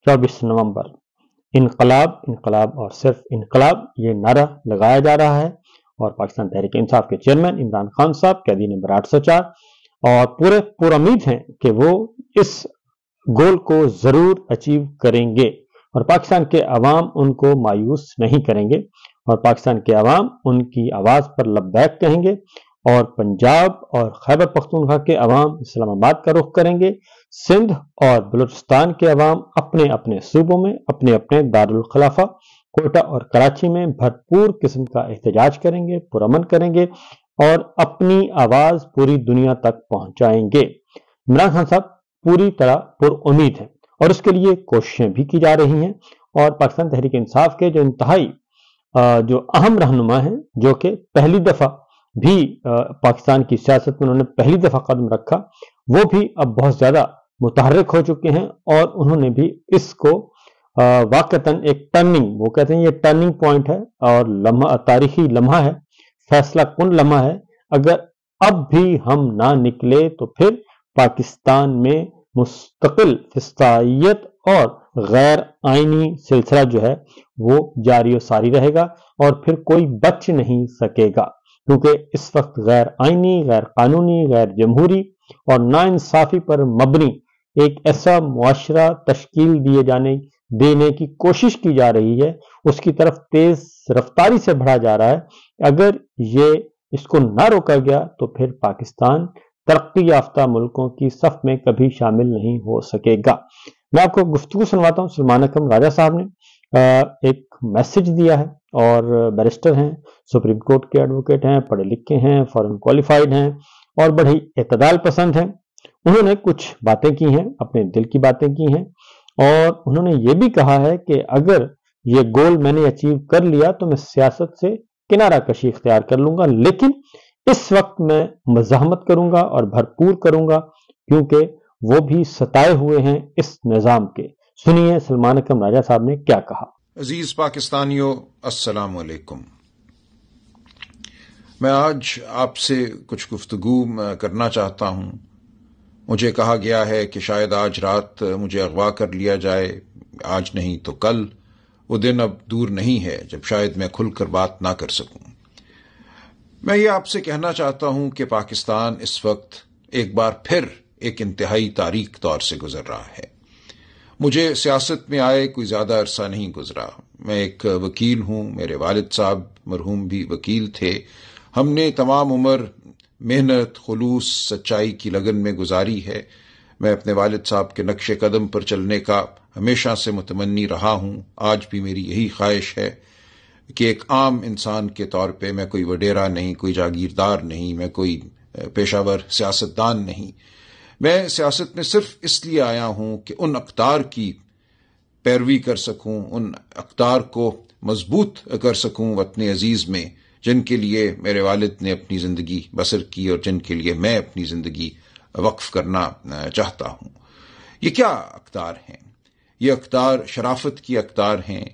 24 نومبر، انقلاب انقلاب اور صرف انقلاب، یہ نعرہ لگایا جا رہا ہے اور پاکستان تحریک انصاف کے چیئرمین عمران خان صاحب قیدی نمبر 804 اور پورا امید ہیں کہ وہ اس گول کو ضرور اچیو کریں گے اور پاکستان کے عوام ان کو مایوس نہیں کریں گے اور پاکستان کے عوام ان کی آواز پر لبیک کہیں گے اور پنجاب اور خیبر پختونخوا کے عوام اسلام آباد کا رخ کریں گے۔ سندھ اور بلوچستان کے عوام اپنے اپنے صوبوں میں اپنے اپنے دارالخلافہ کوئٹہ اور کراچی میں بھرپور قسم کا احتجاج کریں گے، پرامن کریں گے اور اپنی آواز پوری دنیا تک پہنچائیں گے۔ عمران خان صاحب پوری طرح پر امید ہیں اور اس کے لیے کوششیں بھی کی جا رہی ہیں اور پاکستان تحریک انصاف کے جو انتہائی جو اہم رہنما ہیں، جو کہ پہلی دفعہ بھی پاکستان کی سیاست میں انہوں نے پہلی دفعہ قدم رکھا، وہ بھی اب بہت زیادہ متحرک ہو چکے ہیں اور انہوں نے بھی اس کو واقعتاً ایک ٹرننگ، وہ کہتے ہیں یہ ٹرننگ پوائنٹ ہے اور تاریخی لمحہ ہے، فیصلہ کن لمحہ ہے۔ اگر اب بھی ہم نہ نکلے تو پھر پاکستان میں مستقل فسطائیت اور غیر آئینی سلسلہ جو ہے وہ جاری و ساری رہے گا اور پھر کوئی بچ نہیں سکے گا، کیونکہ اس وقت غیر آئینی، غیر قانونی، غیر جمہوری اور ناانصافی پر مبنی ایک ایسا معاشرہ تشکیل دینے کی کوشش کی جا رہی ہے، اس کی طرف تیز رفتاری سے بڑھا جا رہا ہے۔ اگر اس کو نہ روکا گیا تو پھر پاکستان ترقی یافتہ ملکوں کی صف میں کبھی شامل نہیں ہو سکے گا۔ میں آپ کو گفتگو سنواتا ہوں۔ سلمان اکرم راجہ صاحب نے ایک میسج دیا ہے اور بیرسٹر ہیں، سپریم کورٹ کے ایڈوکیٹ ہیں، پڑھے لکھے ہیں، فورن کوالیفائڈ ہیں اور بڑے اعتدال پسند ہیں۔ انہوں نے کچھ باتیں کی ہیں، اپنے دل کی باتیں کی ہیں اور انہوں نے یہ بھی کہا ہے کہ اگر یہ گول میں نے اچیو کر لیا تو میں سیاست سے کنارہ کشی اختیار کر لوں گا، لیکن اس وقت میں مزاحمت کروں گا اور بھرپور کروں گا کیونکہ وہ بھی ستائے ہوئے ہیں اس نظام کے۔ سنیے سلمان اکرم راجہ صاحب نے کیا کہا۔ عزیز پاکستانیوں، السلام علیکم۔ میں آج آپ سے کچھ گفتگو کرنا چاہتا ہوں۔ مجھے کہا گیا ہے کہ شاید آج رات مجھے اغوا کر لیا جائے، آج نہیں تو کل۔ وہ دن اب دور نہیں ہے جب شاید میں کھل کر بات نہ کر سکوں۔ میں یہ آپ سے کہنا چاہتا ہوں کہ پاکستان اس وقت ایک بار پھر ایک انتہائی تاریک دور سے گزر رہا ہے۔ مجھے سیاست میں آئے کوئی زیادہ عرصہ نہیں گزرا۔ میں ایک وکیل ہوں، میرے والد صاحب مرحوم بھی وکیل تھے۔ ہم نے تمام عمر محنت، خلوص، سچائی کی لگن میں گزاری ہے۔ میں اپنے والد صاحب کے نقش قدم پر چلنے کا ہمیشہ سے متمنی رہا ہوں۔ آج بھی میری یہی خواہش ہے کہ ایک عام انسان کے طور پہ میں کوئی وڈیرا نہیں، کوئی جاگیردار نہیں، میں کوئی پیشہ ور سیاستدان نہیں۔ میں سیاست میں صرف اس لیے آیا ہوں کہ ان اقدار کی پیروی کر سکوں، ان اقدار کو مضبوط کر سکوں وطن عزیز میں جن کے لیے میرے والد نے اپنی زندگی بسر کی اور جن کے لیے میں اپنی زندگی وقف کرنا چاہتا ہوں۔ یہ کیا اقدار ہیں؟ یہ اقدار شرافت کی اقدار ہیں۔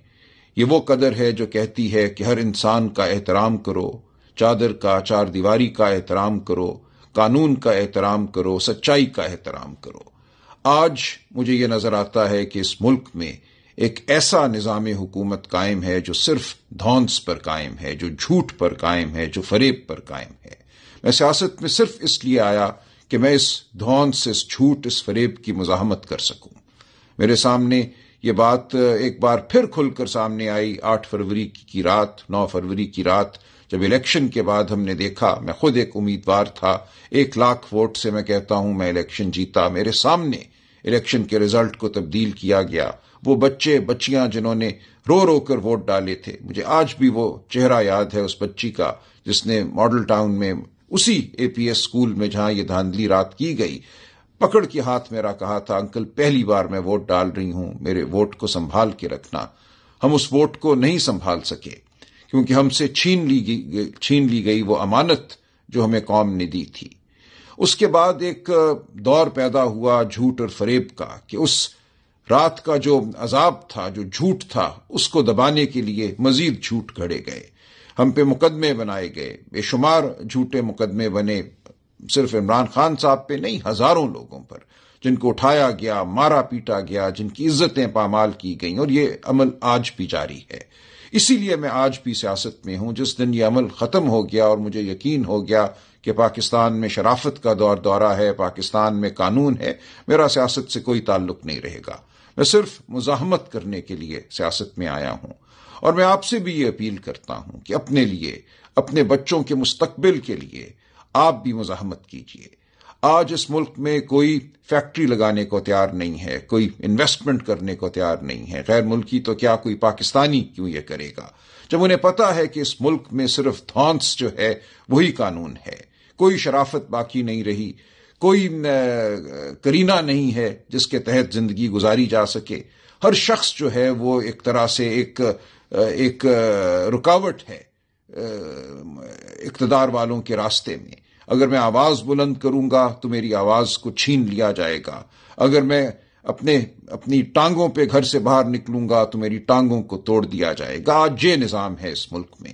یہ وہ قدر ہے جو کہتی ہے کہ ہر انسان کا احترام کرو، چادر کا، چار دیواری کا احترام کرو، قانون کا احترام کرو، سچائی کا احترام کرو۔ آج مجھے یہ نظر آتا ہے کہ اس ملک میں ایک ایسا نظام حکومت قائم ہے جو صرف دھونس پر قائم ہے، جو جھوٹ پر قائم ہے، جو فریب پر قائم ہے۔ میں سیاست میں صرف اس لیے آیا کہ میں اس دھونس، اس جھوٹ، اس فریب کی مزاحمت کر سکوں۔ میرے سامنے یہ بات ایک بار پھر کھل کر سامنے آئی 8 فروری کی رات، 9 فروری کی رات، جب الیکشن کے بعد ہم نے دیکھا، میں خود ایک امیدوار تھا، 1 لاکھ ووٹ سے میں کہتا ہوں میں الیکشن جیتا۔ میرے سامنے الیکشن کے رزلٹ کو تبدیل کیا گیا۔ وہ بچے بچیاں جنہوں نے رو رو کر ووٹ ڈالے تھے، مجھے آج بھی وہ چہرہ یاد ہے اس بچی کا جس نے ماڈل ٹاؤن میں اسی اے پی ایس اسکول میں جہاں یہ دھاندلی رات کی گئی، پکڑ کے ہاتھ میرا کہا تھا انکل پہلی بار میں ووٹ ڈال رہی ہوں، میرے ووٹ کو سنبھال کے رکھنا۔ ہم اس ووٹ کو نہیں سنبھال سکے کیونکہ ہم سے چھین لی گئی وہ امانت جو ہمیں قوم نے دی تھی۔ اس کے بعد ایک دور پیدا ہوا جھوٹ اور فریب کا کہ اس رات کا جو عذاب تھا، جو جھوٹ تھا، اس کو دبانے کے لیے مزید جھوٹ گھڑے گئے، ہم پہ مقدمے بنائے گئے، بے شمار جھوٹے مقدمے بنے، صرف عمران خان صاحب پہ نہیں، ہزاروں لوگوں پر جن کو اٹھایا گیا، مارا پیٹا گیا، جن کی عزتیں پامال کی گئیں، اور یہ عمل آج بھی جاری ہے۔ اسی لیے میں آج بھی سیاست میں ہوں۔ جس دن یہ عمل ختم ہو گیا اور مجھے یقین ہو گیا کہ پاکستان میں شرافت کا دورہ ہے، پاکستان میں قانون ہے، میرا سیاست سے کوئی تعلق نہیں رہے گا۔ میں صرف مزاحمت کرنے کے لیے سیاست میں آیا ہوں، اور میں آپ سے بھی یہ اپیل کرتا ہوں کہ اپنے لیے، اپنے بچوں کے مستقبل کے لیے آپ بھی مزاحمت کیجیے۔ آج اس ملک میں کوئی فیکٹری لگانے کو تیار نہیں ہے، کوئی انویسٹمنٹ کرنے کو تیار نہیں ہے، غیر ملکی تو کیا کوئی پاکستانی کیوں یہ کرے گا، جب انہیں پتا ہے کہ اس ملک میں صرف دھونس جو ہے وہی قانون ہے، کوئی شرافت باقی نہیں رہی، کوئی کرینہ نہیں ہے جس کے تحت زندگی گزاری جا سکے۔ ہر شخص جو ہے وہ ایک طرح سے ایک رکاوٹ ہے اقتدار والوں کے راستے میں۔ اگر میں آواز بلند کروں گا تو میری آواز کو چھین لیا جائے گا، اگر میں اپنی ٹانگوں پہ گھر سے باہر نکلوں گا تو میری ٹانگوں کو توڑ دیا جائے گا۔ آج یہ نظام ہے اس ملک میں۔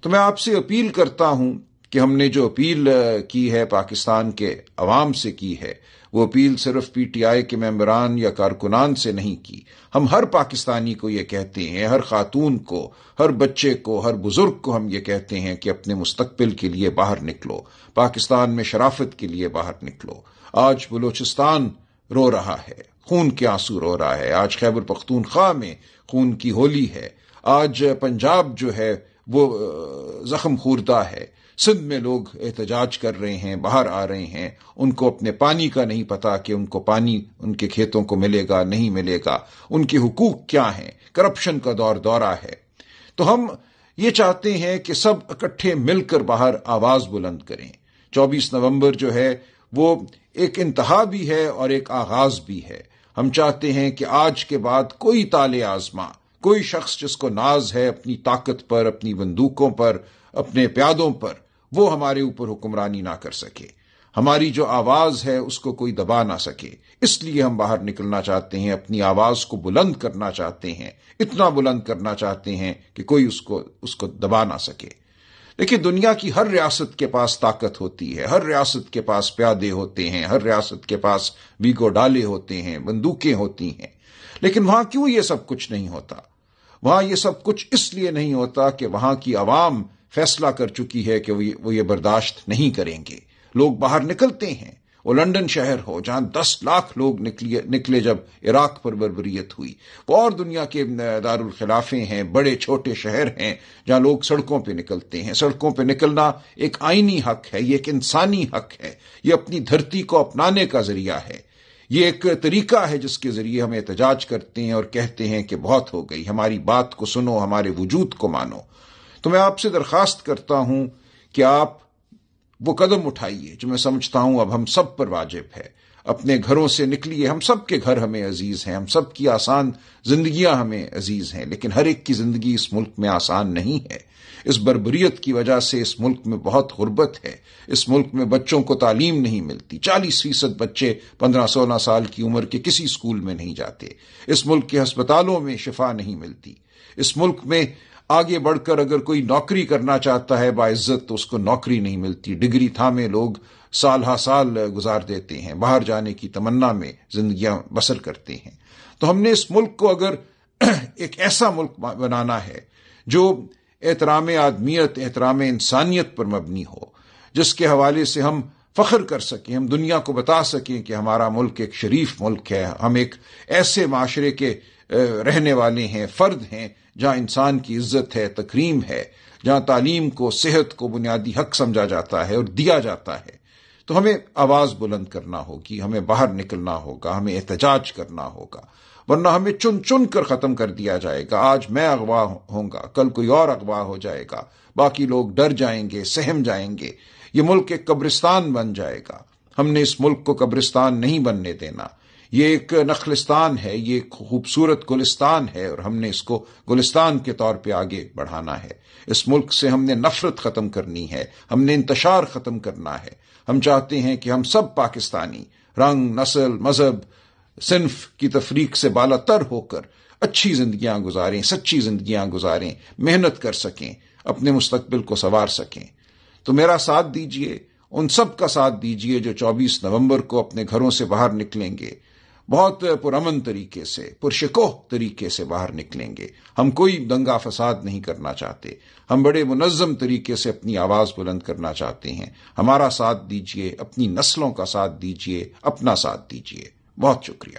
تو میں آپ سے اپیل کرتا ہوں کہ ہم نے جو اپیل کی ہے پاکستان کے عوام سے کی ہے، وہ اپیل صرف پی ٹی آئی کے ممبران یا کارکنان سے نہیں کی۔ ہم ہر پاکستانی کو یہ کہتے ہیں، ہر خاتون کو، ہر بچے کو، ہر بزرگ کو ہم یہ کہتے ہیں کہ اپنے مستقبل کے لیے باہر نکلو، پاکستان میں شرافت کے لیے باہر نکلو۔ آج بلوچستان رو رہا ہے، خون کے آنسو رو رہا ہے۔ آج خیبر پختونخوا میں خون کی ہولی ہے۔ آج پنجاب جو ہے وہ زخم خوردہ ہے۔ سندھ میں لوگ احتجاج کر رہے ہیں، باہر آ رہے ہیں، ان کو اپنے پانی کا نہیں پتا کہ ان کو پانی ان کے کھیتوں کو ملے گا نہیں ملے گا، ان کے حقوق کیا ہیں، کرپشن کا دورہ ہے۔ تو ہم یہ چاہتے ہیں کہ سب اکٹھے مل کر باہر آواز بلند کریں۔ 24 نومبر جو ہے وہ ایک انتہا بھی ہے اور ایک آغاز بھی ہے۔ ہم چاہتے ہیں کہ آج کے بعد کوئی تالے آزما، کوئی شخص جس کو ناز ہے اپنی طاقت پر، اپنی بندوقوں پر، اپنے پیادوں پر، وہ ہمارے اوپر حکمرانی نہ کر سکے۔ ہماری جو آواز ہے اس کو کوئی دبا نہ سکے۔ اس لیے ہم باہر نکلنا چاہتے ہیں، اپنی آواز کو بلند کرنا چاہتے ہیں، اتنا بلند کرنا چاہتے ہیں کہ کوئی اس کو دبا نہ سکے۔ دیکھیے، دنیا کی ہر ریاست کے پاس طاقت ہوتی ہے، ہر ریاست کے پاس پیادے ہوتے ہیں، ہر ریاست کے پاس ویگو ڈالے ہوتے ہیں، بندوقیں ہوتی ہیں، لیکن وہاں کیوں یہ سب کچھ نہیں ہوتا؟ وہاں یہ سب کچھ اس لیے نہیں ہوتا کہ وہاں کی عوام فیصلہ کر چکی ہے کہ وہ یہ برداشت نہیں کریں گے۔ لوگ باہر نکلتے ہیں۔ وہ لندن شہر ہو جہاں 10 لاکھ لوگ نکلے جب عراق پر بربریت ہوئی، وہ اور دنیا کے دارالخلافے ہیں، بڑے چھوٹے شہر ہیں جہاں لوگ سڑکوں پہ نکلتے ہیں۔ سڑکوں پہ نکلنا ایک آئینی حق ہے، یہ ایک انسانی حق ہے، یہ اپنی دھرتی کو اپنانے کا ذریعہ ہے، یہ ایک طریقہ ہے جس کے ذریعے ہم احتجاج کرتے ہیں اور کہتے ہیں کہ بہت ہو گئی، ہماری بات کو سنو، ہمارے وجود کو مانو۔ تو میں آپ سے درخواست کرتا ہوں کہ آپ وہ قدم اٹھائیے جو میں سمجھتا ہوں اب ہم سب پر واجب ہے۔ اپنے گھروں سے نکلیے، ہم سب کے گھر ہمیں عزیز ہیں، ہم سب کی آسان زندگیاں ہمیں عزیز ہیں، لیکن ہر ایک کی زندگی اس ملک میں آسان نہیں ہے۔ اس بربریت کی وجہ سے اس ملک میں بہت غربت ہے، اس ملک میں بچوں کو تعلیم نہیں ملتی، 40% بچے 15-16 سال کی عمر کے کسی اسکول میں نہیں جاتے، اس ملک کے ہسپتالوں میں شفا نہیں ملتی، اس ملک میں آگے بڑھ کر اگر کوئی نوکری کرنا چاہتا ہے باعزت تو اس کو نوکری نہیں ملتی، ڈگری تھامے لوگ سال ہا سال گزار دیتے ہیں، باہر جانے کی تمنا میں زندگیاں بسر کرتے ہیں۔ تو ہم نے اس ملک کو اگر ایک ایسا ملک بنانا ہے جو احترام آدمیت، احترام انسانیت پر مبنی ہو، جس کے حوالے سے ہم فخر کر سکیں، ہم دنیا کو بتا سکیں کہ ہمارا ملک ایک شریف ملک ہے، ہم ایک ایسے معاشرے کے رہنے والے ہیں، فرد ہیں جہاں انسان کی عزت ہے، تکریم ہے، جہاں تعلیم کو، صحت کو بنیادی حق سمجھا جاتا ہے اور دیا جاتا ہے، تو ہمیں آواز بلند کرنا ہوگی، ہمیں باہر نکلنا ہوگا، ہمیں احتجاج کرنا ہوگا، ورنہ ہمیں چن چن کر ختم کر دیا جائے گا۔ آج میں اغوا ہوں گا، کل کوئی اور اغوا ہو جائے گا، باقی لوگ ڈر جائیں گے، سہم جائیں گے، یہ ملک ایک قبرستان بن جائے گا۔ ہم نے اس ملک کو قبرستان نہیں بننے دینا، یہ ایک نخلستان ہے، یہ ایک خوبصورت گلستان ہے اور ہم نے اس کو گلستان کے طور پہ آگے بڑھانا ہے۔ اس ملک سے ہم نے نفرت ختم کرنی ہے، ہم نے انتشار ختم کرنا ہے۔ ہم چاہتے ہیں کہ ہم سب پاکستانی رنگ، نسل، مذہب، صنف کی تفریق سے بالا تر ہو کر اچھی زندگیاں گزاریں، سچی زندگیاں گزاریں، محنت کر سکیں، اپنے مستقبل کو سنوار سکیں۔ تو میرا ساتھ دیجئے ان سب کا ساتھ دیجیے جو 24 نومبر کو اپنے گھروں سے باہر نکلیں گے، بہت پرامن طریقے سے، پرشکوہ طریقے سے باہر نکلیں گے۔ ہم کوئی دنگا فساد نہیں کرنا چاہتے، ہم بڑے منظم طریقے سے اپنی آواز بلند کرنا چاہتے ہیں۔ ہمارا ساتھ دیجیے، اپنی نسلوں کا ساتھ دیجیے، اپنا ساتھ دیجیے۔ بہت شکریہ۔